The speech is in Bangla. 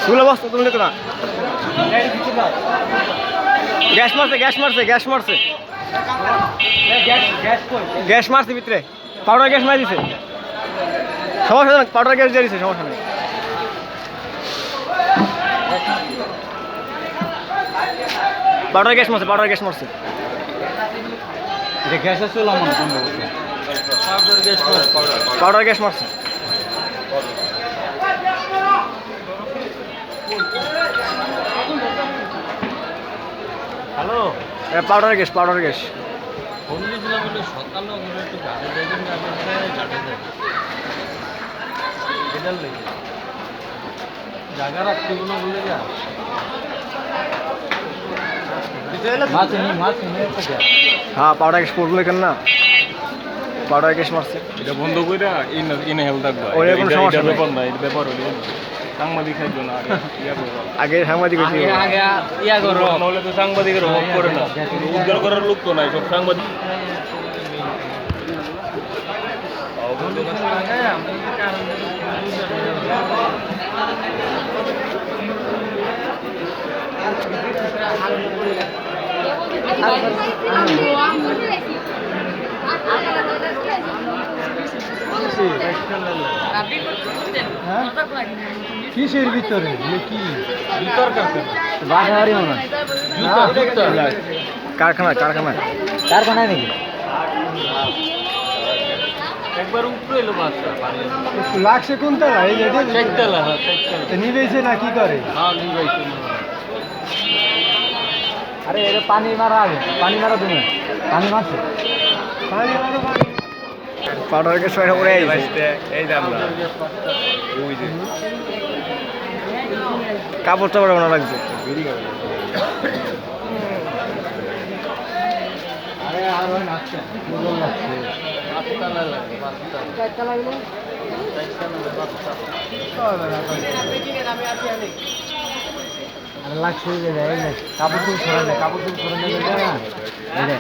সুগুলো বস্তা তুললে তো না। গ্যাস মারছে গ্যাস মারছে গ্যাস মারছে গ্যাস মারছে ভিতরে পাউডার গ্যাস মারি দিছে। সমস্যা নেই, পাউডার গ্যাস দিয়ে দিছে, সমস্যা নেই। পাউডার গ্যাস মারছে, পাউডার গ্যাস মারছে। এটা গ্যাসের চুলা মনে হয় সম্ভবত। পাউডার গ্যাস মারছে। Hello, powder gas, powder gas. সকালে একটু গাড়ি দেখবেন, এটার লেগে জায়গা রাখতে না বলে যা হ্যাঁ, পাউডার গ্যাস পড়লো কেন না, পাউডার গ্যাস মারছে। এটা বন্ধ করে ইনে হেল থাকবে। ওই কোনো সমস্যা নেই। ব্যাপার না, এটা ব্যাপার হলো সাংবাদিক খাইতো না আগে সাংবাদিক হয়েছে। আগে ইয়া করো, নাহলে তো সাংবাদিকের অভাব করে না, উদ্ধার করার লোক তো নাই, সব সাংবাদিক। কিসের ভিতরে কি ভিতর কাছে বাসাবাড়ি মনে হয়, কারখানা, কারখানা, কারখানায় নাকি একবার উপরে এলো বাসটা লাগছে কোনতলা? এই যে চারতলা, হ্যাঁ চারতলা। নিবেছে না কি করে? হ্যাঁ নিবাইছে। আরে এটা পানি মারা আগে, পানি মারা তুমি পানি মারছে, পানি মারো পানি। পাউডার গ্যাস পয়সা পড়ে আইছে। এই দাম না, ওই যে কাপড় চাপড় বানা লাগছে। আরে আর হয় নাচছে, দুজন লাগছে, পাঁচতলা লাগে, পাঁচতলা। চারটা লাগলো, আর লাগছে যে কাপড় চুল ছড়া যায়, কাপড় চুল ছড়া যায় না।